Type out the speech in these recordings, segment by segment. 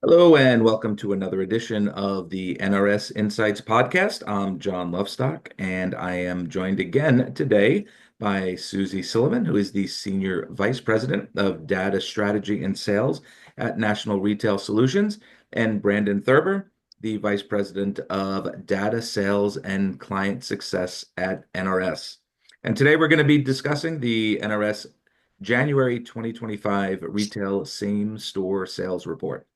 Hello and welcome to another edition of the NRS Insights podcast. I'm John Lovestock, and I am joined again today by Susie Silliman, who is the Senior Vice President of Data Strategy and Sales at National Retail Solutions, and Brandon Thurber, the Vice President of Data Sales and Client Success at NRS. And today we're going to be discussing the NRS January 2025 Retail Same Store Sales Report.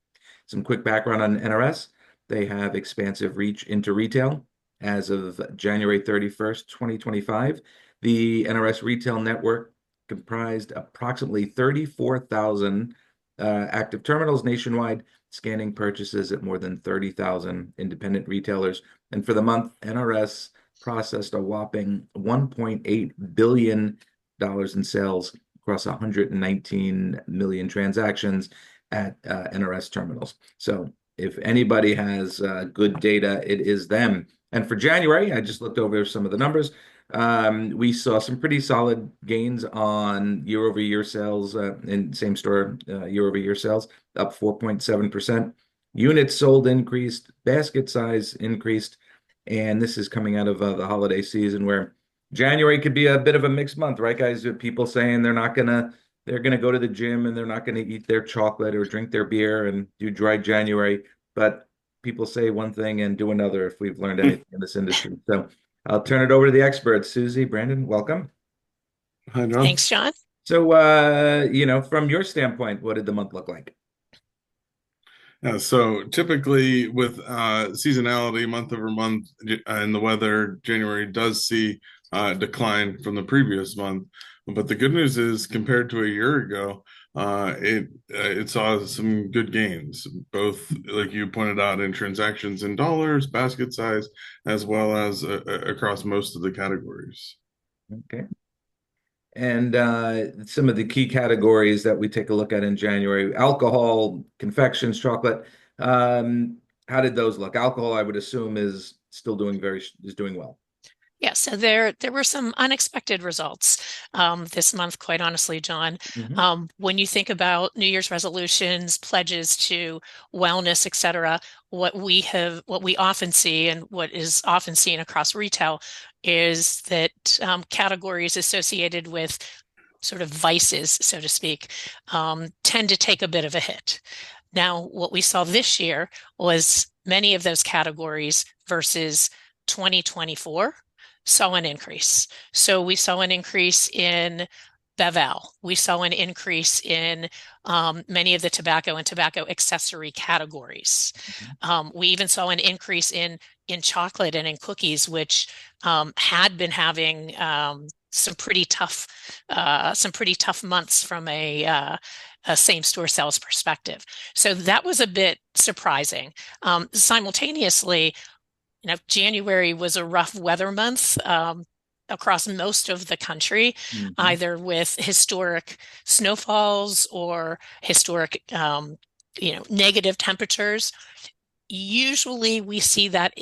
Some quick background on NRS. They have expansive reach into retail. As of January 31st, 2025, the NRS retail network comprised approximately 34,000 active terminals nationwide, scanning purchases at more than 30,000 independent retailers. And for the month, NRS processed a whopping $1.8 billion in sales across 119 million transactions at NRS terminals. So if anybody has good data, it is them. And for January, I just looked over some of the numbers. We saw some pretty solid gains on year-over-year sales in same-store year-over-year sales, up 4.7%. Units sold increased, basket size increased, and this is coming out of the holiday season where January could be a bit of a mixed month, right, guys? People saying they're gonna go to the gym and they're not gonna eat their chocolate or drink their beer and do dry January. But people say one thing and do another if we've learned anything in this industry. So I'll turn it over to the experts. Susie, Brandon, welcome. Hi, John. Thanks, John. So from your standpoint, what did the month look like? Yeah, so typically with seasonality, month over month, and the weather, January does see a decline from the previous month. But the good news is, compared to a year ago, it saw some good gains, both like you pointed out in transactions in dollars, basket size, as well as across most of the categories. Okay. And some of the key categories that we take a look at in January, alcohol, confections, chocolate. How did those look? Alcohol, I would assume, is still doing well. Yeah, so there were some unexpected results this month, quite honestly, John. Mhm. When you think about New Year's resolutions, pledges to wellness, et cetera, what we often see and what is often seen across retail is that categories associated with sort of vices, so to speak, tend to take a bit of a hit. Now, what we saw this year was many of those categories versus 2024 saw an increase. So we saw an increase in bevel. We saw an increase in many of the tobacco and tobacco accessory categories. We even saw an increase in chocolate and in cookies, which had been having some pretty tough months from a same-store sales perspective. So that was a bit surprising. Simultaneously, January was a rough weather month across most of the country, Mhm. either with historic snowfalls or historic, negative temperatures. Usually we see that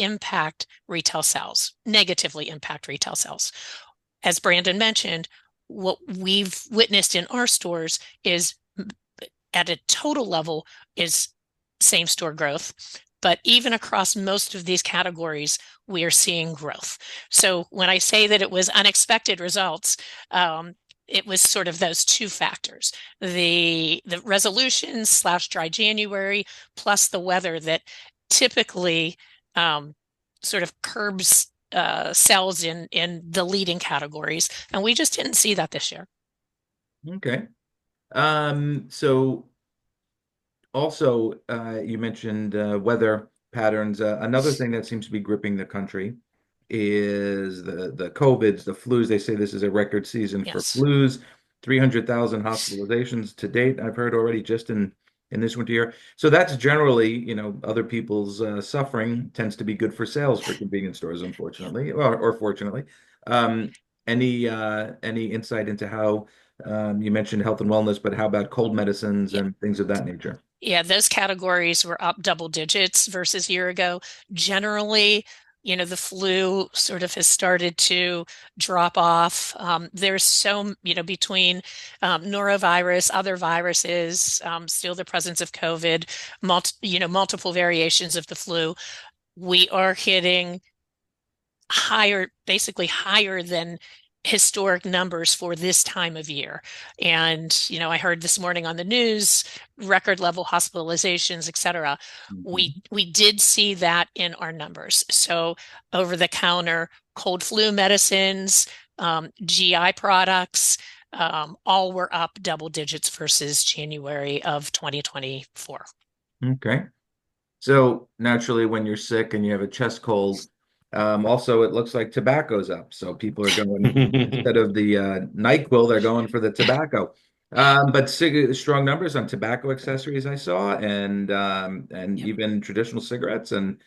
negatively impact retail sales. As Brandon mentioned, what we've witnessed in our stores is at a total level is same store growth. But even across most of these categories, we are seeing growth. So when I say that it was unexpected results, it was sort of those two factors, the resolutions / dry January, plus the weather that typically sort of curbs sales in the leading categories. And we just didn't see that this year. Okay. So also, you mentioned weather patterns. Another thing that seems to be gripping the country is the COVIDs, the flus. They say this is a record season for Yes. flus. 300,000 hospitalizations to date, I've heard already just in this winter year. So that's generally, other people's suffering tends to be good for sales for convenience stores, unfortunately, or fortunately. Um, any insight into how you mentioned health and wellness, but how about cold medicines Yeah. and things of that nature? Yeah, those categories were up double digits versus year ago. Generally, the flu sort of has started to drop off. There's between norovirus, other viruses, still the presence of COVID, multiple variations of the flu. We are hitting basically higher than historic numbers for this time of year. And, I heard this morning on the news, record level hospitalizations, et cetera. Mhm. We did see that in our numbers. So over the counter cold flu medicines, GI products, all were up double digits versus January of 2024. Okay. So naturally, when you're sick and you have a chest cold, also it looks like tobacco's up. So people are going instead of the NyQuil, they're going for the tobacco. But strong numbers on tobacco accessories I saw, and Yep. even traditional cigarettes and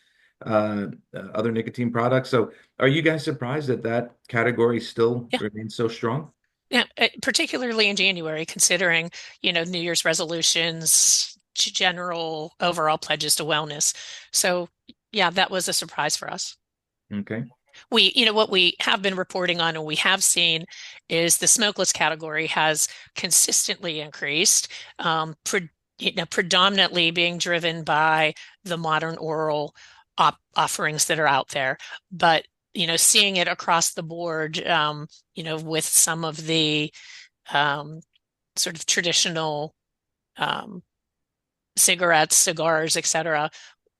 other nicotine products. So are you guys surprised that that category still Yeah. remains so strong? Yeah, particularly in January, considering, New Year's resolutions, general overall pledges to wellness. So, yeah, that was a surprise for us. Okay. What we have been reporting on and we have seen is the smokeless category has consistently increased, predominantly being driven by the modern oral offerings that are out there. But, seeing it across the board, with some of the sort of traditional um, cigarettes, cigars, etc.,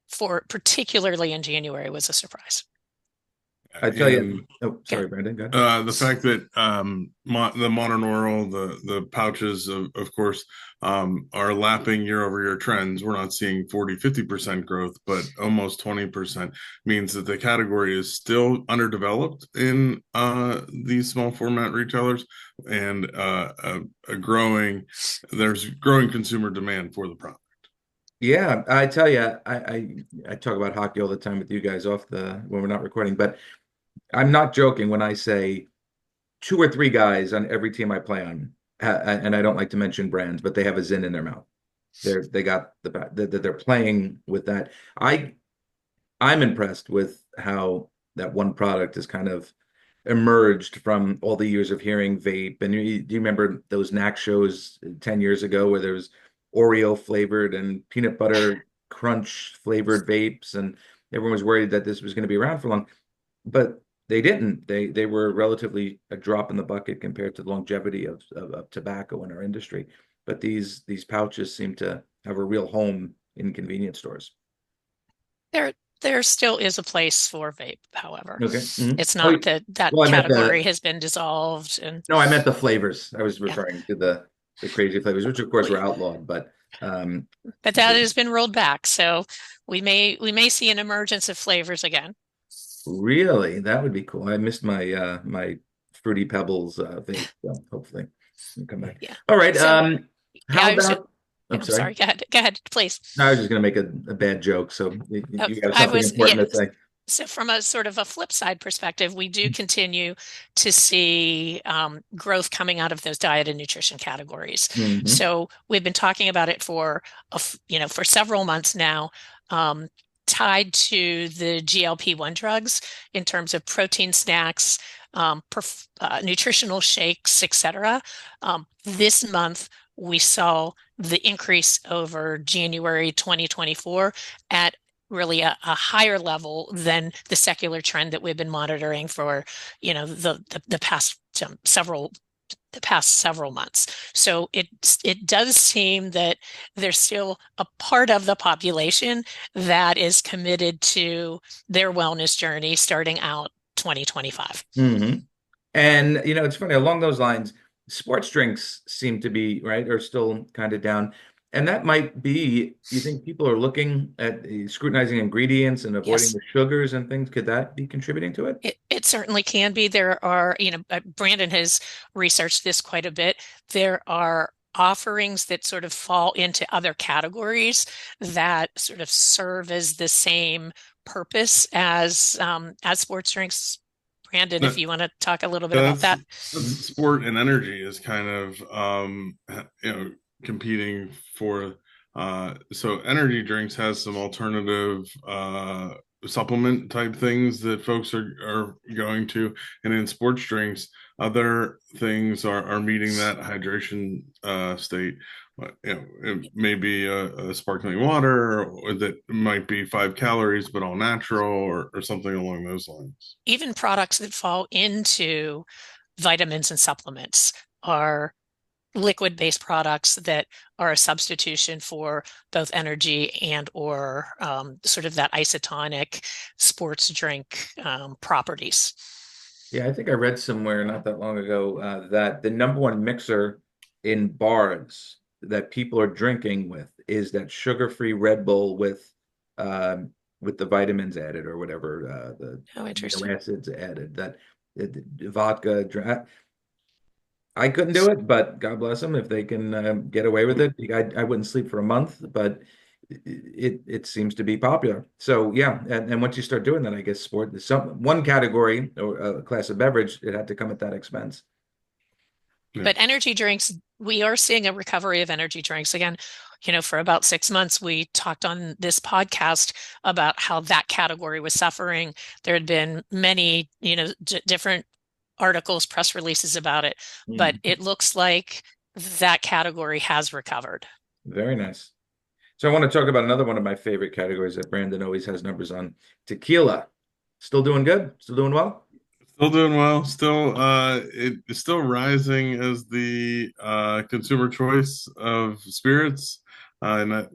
for particularly in January was a surprise. I tell you, And oh, Yeah. sorry, Brandon, go ahead. the fact that the modern oral, the pouches, of course, are lapping year over year trends. We're not seeing 40, 50% growth, but almost 20% means that the category is still underdeveloped in these small format retailers, and there's growing consumer demand for the product. Yeah, I tell you, I talk about hockey all the time with you guys off the when we're not recording, but I'm not joking when I say two or three guys on every team I play on, and I don't like to mention brands, but they have a Zin in their mouth. They got they're playing with that. I'm impressed with how that one product has kind of emerged from all the years of hearing vape. And do you remember those knack shows 10 years ago where there was Oreo flavored and peanut butter crunch flavored vapes, and everyone was worried that this was going to be around for long, but they didn't. They were relatively a drop in the bucket compared to the longevity of tobacco in our industry. But these pouches seem to have a real home in convenience stores. There, there still is a place for vape, however. Okay. Mhm. It's Oh, not that that well, I meant category the has been dissolved and no, I meant the flavors. I was yeah. referring to the crazy flavors, which of course were We, outlawed, but but that has been rolled back. So we may see an emergence of flavors again. really, that would be cool. I missed my my Fruity Pebbles vape, so hopefully it'll come back. Yeah. All right. So yeah, How about I'm I'm sorry. sorry. Go ahead, please. No, I was just gonna make a bad joke, so you have I something was, important yeah. to say. So from a sort of a flip side perspective, we do continue to see growth coming out of those diet and nutrition categories. Hmm. So we've been talking about it for for several months now, tied to the GLP-1 drugs in terms of protein snacks, nutritional shakes, etc. This month we saw the increase over January 2024 at really a higher level than the secular trend that we've been monitoring for, the past several months. So it does seem that there's still a part of the population that is committed to their wellness journey starting out 2025. Hmm. And it's funny along those lines, sports drinks seem to be right are still kind of down. And that might be, you think people are looking at scrutinizing ingredients and avoiding Yes. the sugars and things. Could that be contributing to it? It certainly can be. There are, Brandon has researched this quite a bit. There are offerings that sort of fall into other categories that sort of serve as the same purpose as sports drinks. Brandon, if That, you want to talk a little bit about that's that. Mhm. sport and energy is kind of competing for so energy drinks has some alternative supplement type things that folks are going to, and in sports drinks, other things are meeting that hydration state. It may be a sparkling water, or that might be 5 calories, but all natural, or something along those lines. Even products that fall into vitamins and supplements are liquid-based products that are a substitution for both energy and or sort of that isotonic sports drink properties. Yeah, I think I read somewhere not that long ago that the number one mixer in bars that people are drinking with is that sugar-free Red Bull with the vitamins added or whatever the Oh, interesting. amino acids added. That the vodka. I couldn't do it, but God bless them if they can get away with it. I wouldn't sleep for a month, but it seems to be popular. So yeah, and once you start doing that, I guess sport some one category or a class of beverage, it had to come at that expense. Yeah. But energy drinks, we are seeing a recovery of energy drinks. Again, for about 6 months, we talked on this podcast about how that category was suffering. There had been many, different articles, press releases about it, but Mm, it looks like that category has recovered. very nice. So I want to talk about another one of my favorite categories that Brandon always has numbers on, tequila. Still doing good? Still doing well? Still doing well. Still, it's still rising as the consumer choice of spirits, and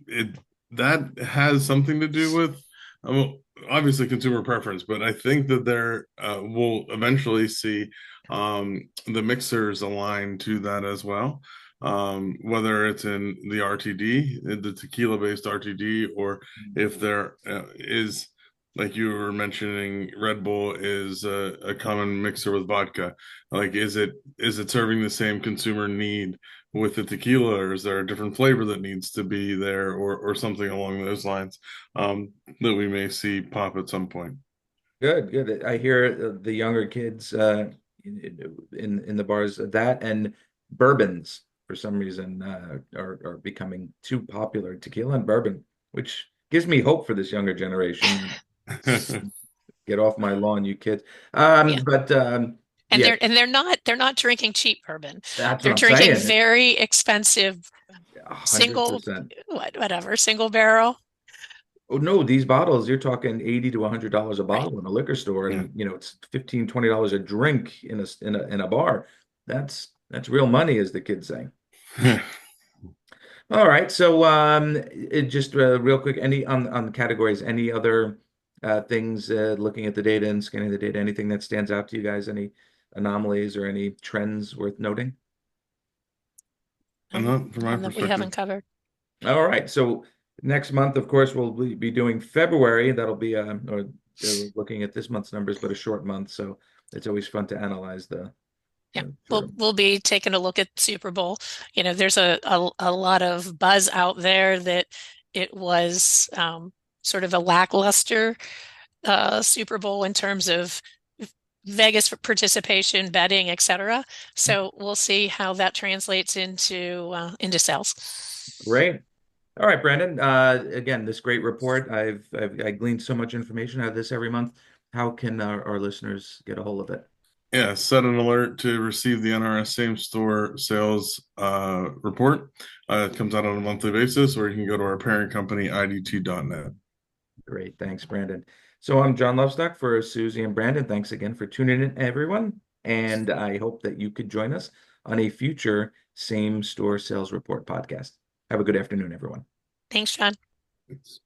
it that has something to do with, well, obviously consumer preference. But I think that there we'll eventually see the mixers align to that as well. Whether it's in the RTD, the tequila-based RTD, or if there is, like you were mentioning, Red Bull is a common mixer with vodka. Like, is it serving the same consumer need with the tequila, or is there a different flavor that needs to be there, or something along those lines that we may see pop at some point? Good, good. I hear the younger kids in the bars that and bourbons for some reason are becoming too popular. Tequila and bourbon, which gives me hope for this younger generation. Get off my lawn, you kids. Yeah. But And yeah, they're not drinking cheap bourbon. that's what They're I'm drinking saying. very expensive Hundred single percent. whatever, single barrel. Oh no, these bottles, you're talking 80 to $100 a Right. bottle in a liquor store, Yeah. and it's 15, $20 a drink in a bar. That's real money, as the kids say. All right, so it just real quick, any on the categories, any other things looking at the data and scanning the data, anything that stands out to you guys, any anomalies or any trends worth noting? And that, from my None that we perspective. haven't covered. All right. So next month, of course, we'll be doing February. That'll be or looking at this month's numbers, but a short month. So it's always fun to analyze Yeah, for we'll be taking a look at Super Bowl. There's a lot of buzz out there that it was sort of a lackluster Super Bowl in terms of Vegas participation, betting, etc. So we'll see how that translates into sales. great. All right, Brandon. Again, this great report. I gleaned so much information out of this every month. How can our listeners get a hold of it? Yeah, set an alert to receive the NRS same store sales report. It comes out on a monthly basis, or you can go to our parent company, IDT.net. Great. Thanks, Brandon. So I'm John Lovestock for Susie and Brandon. Thanks again for tuning in, everyone. And I hope that you could join us on a future same store sales report podcast. Have a good afternoon, everyone. Thanks, John. Thanks.